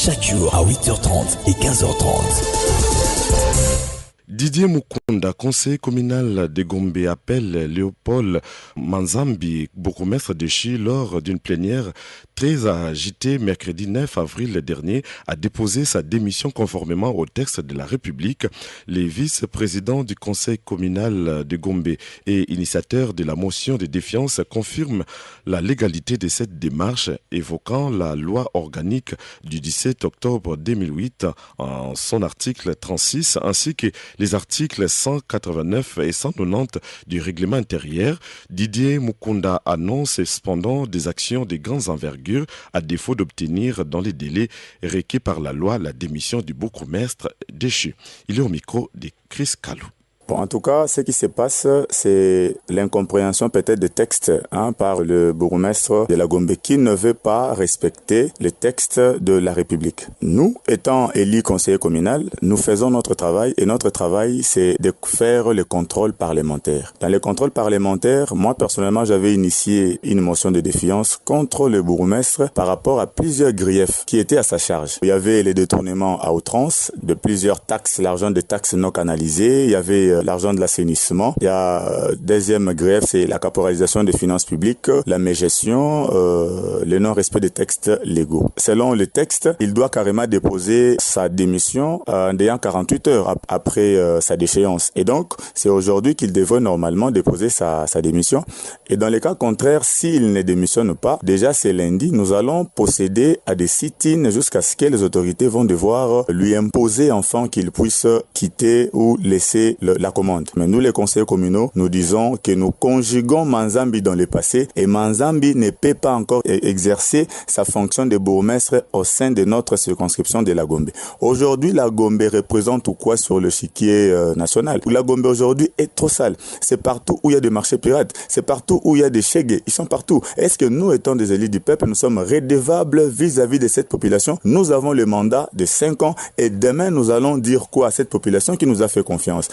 chaque jour à 8h30 et 15h30. Didier Mukunda, conseiller communal de Gombe, appelle Léopold Manzambi, bourgmestre de Chi, lors d'une plénière très agitée mercredi 9 avril dernier, a déposé sa démission conformément au texte de la République. Les vice-présidents du conseil communal de Gombe et initiateurs de la motion de défiance confirment la légalité de cette démarche, évoquant la loi organique du 17 octobre 2008 en son article 36, ainsi que les articles 189 et 190 du règlement intérieur. Didier Mukunda annonce cependant des actions de grandes envergures à défaut d'obtenir dans les délais requis par la loi la démission du bourgmestre déchu. Il est au micro de Chris Kalou. Bon, en tout cas, ce qui se passe, c'est l'incompréhension peut-être des textes par le bourgmestre de la Gombe qui ne veut pas respecter les textes de la République. Nous, étant élus conseillers communaux, nous faisons notre travail et notre travail, c'est de faire le contrôle parlementaire. Dans le contrôle parlementaire, moi personnellement, j'avais initié une motion de défiance contre le bourgmestre par rapport à plusieurs griefs qui étaient à sa charge. Il y avait les détournements à outrance de plusieurs taxes, l'argent des taxes non canalisées, il y avait l'argent de l'assainissement. Il y a deuxième grève, c'est la caporalisation des finances publiques, la mégestion, le non-respect des textes légaux. Selon le texte, il doit carrément déposer sa démission en ayant 48 heures après sa déchéance. Et donc, c'est aujourd'hui qu'il devrait normalement déposer sa démission. Et dans les cas contraires, s'il ne démissionne pas, déjà c'est lundi, nous allons procéder à des sit-ins jusqu'à ce que les autorités vont devoir lui imposer enfin qu'il puisse quitter ou laisser la commande. Mais nous, les conseillers communaux, nous disons que nous conjuguons Manzambi dans le passé et Manzambi ne peut pas encore exercer sa fonction de bourgmestre au sein de notre circonscription de la Gombe. Aujourd'hui, la Gombe représente quoi sur le chiquier national? La Gombe aujourd'hui est trop sale. C'est partout où il y a des marchés pirates. C'est partout où il y a des chégués. Ils sont partout. Est-ce que nous, étant des élus du peuple, nous sommes redevables vis-à-vis de cette population? Nous avons le mandat de 5 ans et demain, nous allons dire quoi à cette population qui nous a fait confiance?